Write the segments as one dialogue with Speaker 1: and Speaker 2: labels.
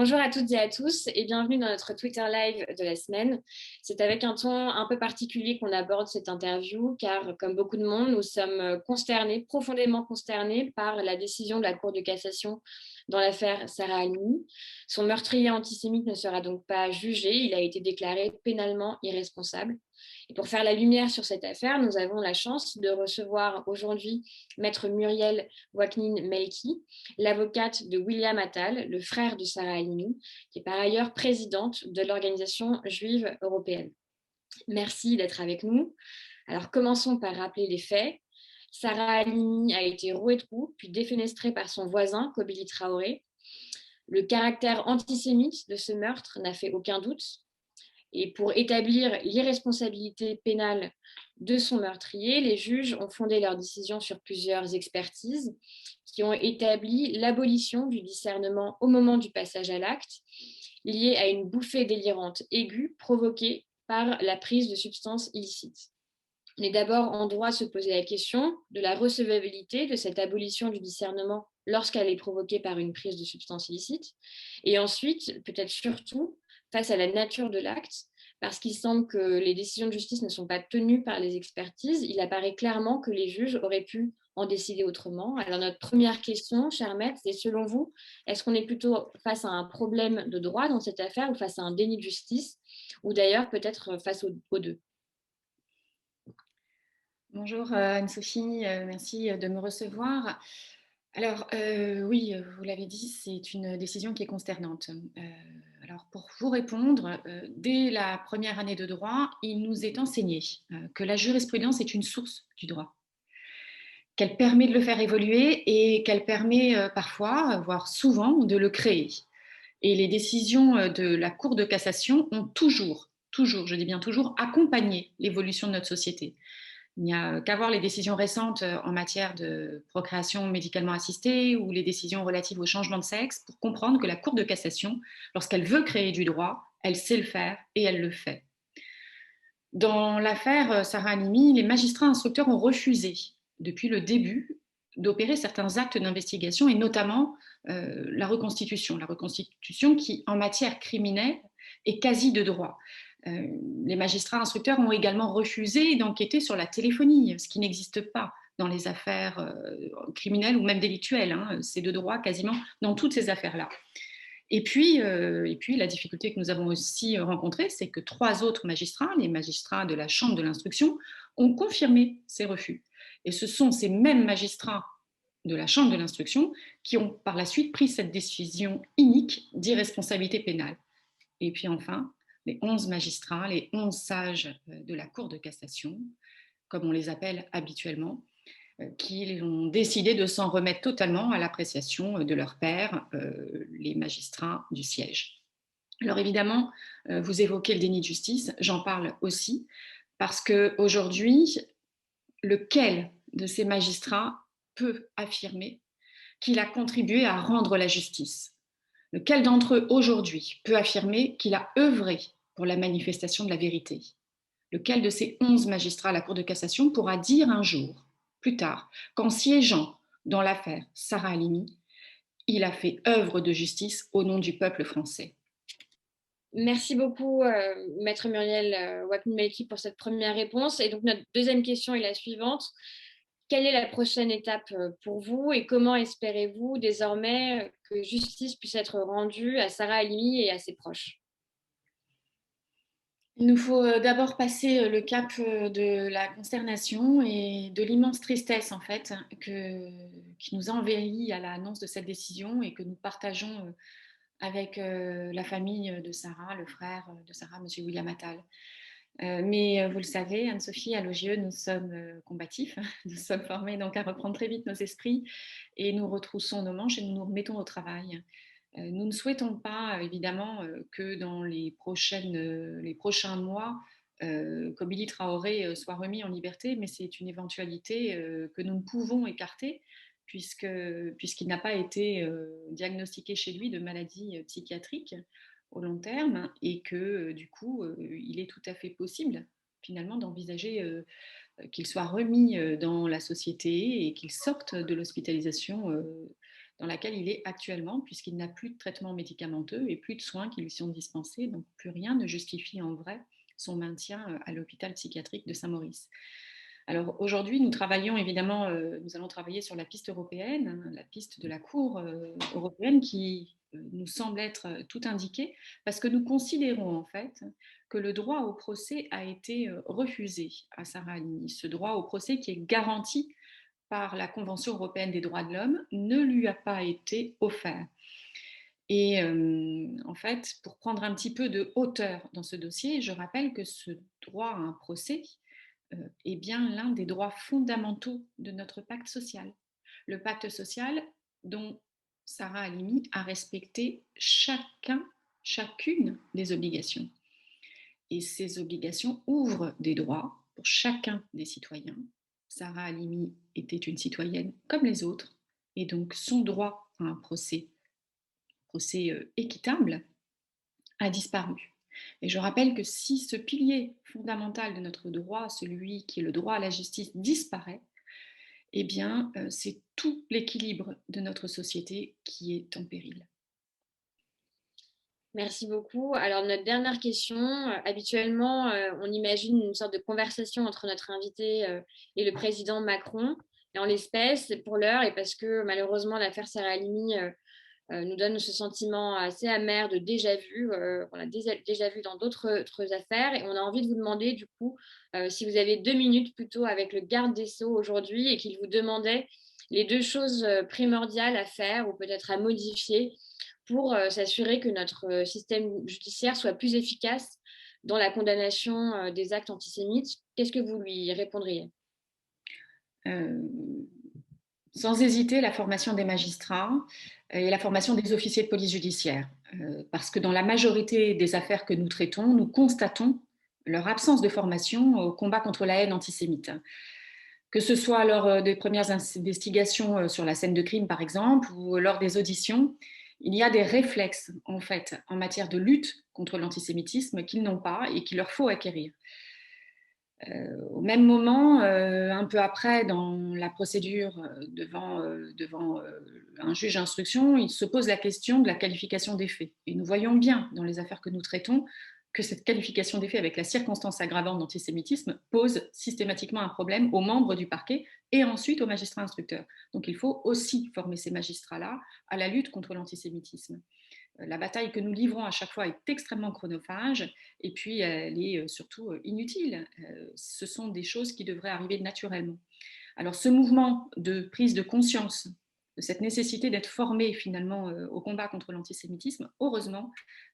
Speaker 1: Bonjour à toutes et à tous et bienvenue dans notre Twitter Live de la semaine. C'est avec un ton un peu particulier qu'on aborde cette interview car, comme beaucoup de monde, nous sommes consternés, profondément consternés par la décision de la Cour de cassation dans l'affaire Sarah Halimi. Son meurtrier antisémite ne sera donc pas jugé, il a été déclaré pénalement irresponsable. Et pour faire la lumière sur cette affaire, nous avons la chance de recevoir aujourd'hui Maître Muriel Waknin-Melki, l'avocate de William Attal, le frère de Sarah Halimi, qui est par ailleurs présidente de l'Organisation juive européenne. Merci d'être avec nous. Alors commençons par rappeler les faits. Sarah Halimi a été rouée de coups, puis défenestrée par son voisin, Kobili Traoré. Le caractère antisémite de ce meurtre n'a fait aucun doute. Et pour établir l'irresponsabilité pénale de son meurtrier, les juges ont fondé leur décision sur plusieurs expertises qui ont établi l'abolition du discernement au moment du passage à l'acte, liée à une bouffée délirante aiguë provoquée par la prise de substances illicites. On est d'abord en droit de se poser la question de la recevabilité de cette abolition du discernement lorsqu'elle est provoquée par une prise de substances illicites, et ensuite, peut-être surtout, face à la nature de l'acte, parce qu'il semble que les décisions de justice ne sont pas tenues par les expertises, il apparaît clairement que les juges auraient pu en décider autrement. Alors notre première question, cher maître, c'est selon vous, est-ce qu'on est plutôt face à un problème de droit dans cette affaire ou face à un déni de justice, ou d'ailleurs peut-être face aux deux?
Speaker 2: Bonjour Anne-Sophie, merci de me recevoir. Alors oui, vous l'avez dit, c'est une décision qui est consternante. Alors pour vous répondre, dès la première année de droit, il nous est enseigné que la jurisprudence est une source du droit, qu'elle permet de le faire évoluer et qu'elle permet parfois, voire souvent, de le créer. Et les décisions de la Cour de cassation ont toujours, je dis bien toujours, accompagné l'évolution de notre société. Il n'y a qu'à voir les décisions récentes en matière de procréation médicalement assistée ou les décisions relatives au changement de sexe pour comprendre que la Cour de cassation, lorsqu'elle veut créer du droit, elle sait le faire et elle le fait. Dans l'affaire Sarah Halimi, les magistrats instructeurs ont refusé, depuis le début, d'opérer certains actes d'investigation et notamment la reconstitution. La reconstitution qui, en matière criminelle, est quasi de droit. Les magistrats instructeurs ont également refusé d'enquêter sur la téléphonie, ce qui n'existe pas dans les affaires criminelles ou même délictuelles. C'est de droit quasiment dans toutes ces affaires-là. Et puis, la difficulté que nous avons aussi rencontrée, c'est que trois autres magistrats, les magistrats de la Chambre de l'instruction, ont confirmé ces refus. Et ce sont ces mêmes magistrats de la Chambre de l'instruction qui ont par la suite pris cette décision inique d'irresponsabilité pénale. Et puis enfin, les 11 magistrats, les 11 sages de la Cour de cassation, comme on les appelle habituellement, qui ont décidé de s'en remettre totalement à l'appréciation de leurs pairs, les magistrats du siège. Alors évidemment, vous évoquez le déni de justice, j'en parle aussi, parce qu'aujourd'hui, lequel de ces magistrats peut affirmer qu'il a contribué à rendre la justice? Lequel d'entre eux aujourd'hui peut affirmer qu'il a œuvré pour la manifestation de la vérité? Lequel de ces 11 magistrats à la Cour de cassation pourra dire un jour, plus tard, qu'en siégeant dans l'affaire Sarah Halimi, il a fait œuvre de justice au nom du peuple français?
Speaker 1: Merci beaucoup, Maître Muriel Waknin-Melki, pour cette première réponse. Et donc, notre deuxième question est la suivante. Quelle est la prochaine étape pour vous et comment espérez-vous désormais que justice puisse être rendue à Sarah Halimi et à ses proches?
Speaker 2: Il nous faut d'abord passer le cap de la consternation et de l'immense tristesse en fait qui nous a envahis à l'annonce de cette décision et que nous partageons avec la famille de Sarah, le frère de Sarah, Monsieur William Attal. Mais vous le savez, Anne-Sophie, à l'OGE, nous sommes combatifs, nous sommes formés donc à reprendre très vite nos esprits et nous retroussons nos manches et nous nous remettons au travail. Nous ne souhaitons pas, évidemment, que dans les prochains mois, Kobili Traoré soit remis en liberté, mais c'est une éventualité que nous ne pouvons écarter puisqu'il n'a pas été diagnostiqué chez lui de maladie psychiatrique au long terme et que du coup, il est tout à fait possible finalement d'envisager qu'il soit remis dans la société et qu'il sorte de l'hospitalisation dans laquelle il est actuellement, puisqu'il n'a plus de traitement médicamenteux et plus de soins qui lui sont dispensés, donc plus rien ne justifie en vrai son maintien à l'hôpital psychiatrique de Saint-Maurice. Alors aujourd'hui, nous travaillons évidemment, nous allons travailler sur la piste européenne, hein, la piste de la Cour européenne qui nous semble être tout indiquée, parce que nous considérons en fait que le droit au procès a été refusé à Sarah Halimi. Ce droit au procès qui est garanti par la Convention européenne des droits de l'homme ne lui a pas été offert. Et en fait, pour prendre un petit peu de hauteur dans ce dossier, je rappelle que ce droit à un procès est bien l'un des droits fondamentaux de notre pacte social. Le pacte social dont Sarah Halimi a respecté chacune des obligations. Et ces obligations ouvrent des droits pour chacun des citoyens. Sarah Halimi était une citoyenne comme les autres, et donc son droit à un procès équitable a disparu. Et je rappelle que si ce pilier fondamental de notre droit, celui qui est le droit à la justice, disparaît, eh bien, c'est tout l'équilibre de notre société qui est en péril.
Speaker 1: Merci beaucoup. Alors, notre dernière question, habituellement, on imagine une sorte de conversation entre notre invité et le président Macron. Et en l'espèce, pour l'heure, et parce que malheureusement, l'affaire Sarah Halimi nous donne ce sentiment assez amer de déjà-vu. On l'a déjà vu dans d'autres affaires. Et on a envie de vous demander, du coup, si vous avez 2 minutes plutôt avec le garde des Sceaux aujourd'hui et qu'il vous demandait les 2 choses primordiales à faire ou peut-être à modifier pour s'assurer que notre système judiciaire soit plus efficace dans la condamnation des actes antisémites. Qu'est-ce que vous lui répondriez ?
Speaker 2: Sans hésiter, la formation des magistrats et la formation des officiers de police judiciaire. Parce que dans la majorité des affaires que nous traitons, nous constatons leur absence de formation au combat contre la haine antisémite. Que ce soit lors des premières investigations sur la scène de crime, par exemple, ou lors des auditions, il y a des réflexes, en fait, en matière de lutte contre l'antisémitisme qu'ils n'ont pas et qu'il leur faut acquérir. Au même moment, un peu après, dans la procédure devant un juge d'instruction, il se pose la question de la qualification des faits. Et nous voyons bien dans les affaires que nous traitons que cette qualification des faits avec la circonstance aggravante d'antisémitisme pose systématiquement un problème aux membres du parquet et ensuite aux magistrats instructeurs. Donc il faut aussi former ces magistrats-là à la lutte contre l'antisémitisme. La bataille que nous livrons à chaque fois est extrêmement chronophage et puis elle est surtout inutile. Ce sont des choses qui devraient arriver naturellement. Alors ce mouvement de prise de conscience de cette nécessité d'être formé finalement au combat contre l'antisémitisme, heureusement,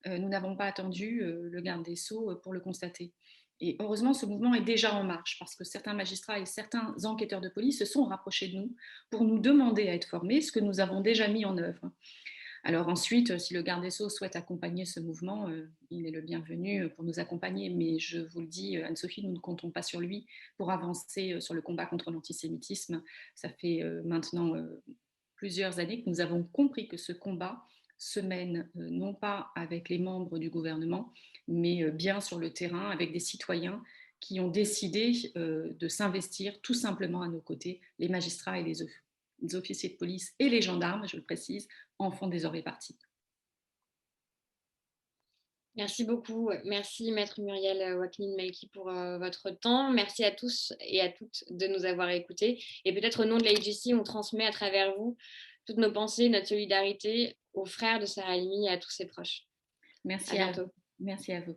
Speaker 2: nous n'avons pas attendu le garde des Sceaux pour le constater. Et heureusement, ce mouvement est déjà en marche parce que certains magistrats et certains enquêteurs de police se sont rapprochés de nous pour nous demander à être formés, ce que nous avons déjà mis en œuvre. Alors ensuite, si le garde des Sceaux souhaite accompagner ce mouvement, il est le bienvenu pour nous accompagner. Mais je vous le dis, Anne-Sophie, nous ne comptons pas sur lui pour avancer sur le combat contre l'antisémitisme. Ça fait maintenant plusieurs années que nous avons compris que ce combat se mène non pas avec les membres du gouvernement, mais bien sur le terrain avec des citoyens qui ont décidé de s'investir tout simplement à nos côtés, les magistrats et les officiers de police et les gendarmes, je le précise, en font désormais partie.
Speaker 1: Merci beaucoup. Merci Maître Muriel Waknin-Melki pour votre temps. Merci à tous et à toutes de nous avoir écoutés. Et peut-être au nom de l'AGC, on transmet à travers vous toutes nos pensées, notre solidarité aux frères de Sarah Halimi et à tous ses proches.
Speaker 2: Merci à bientôt. Merci à vous.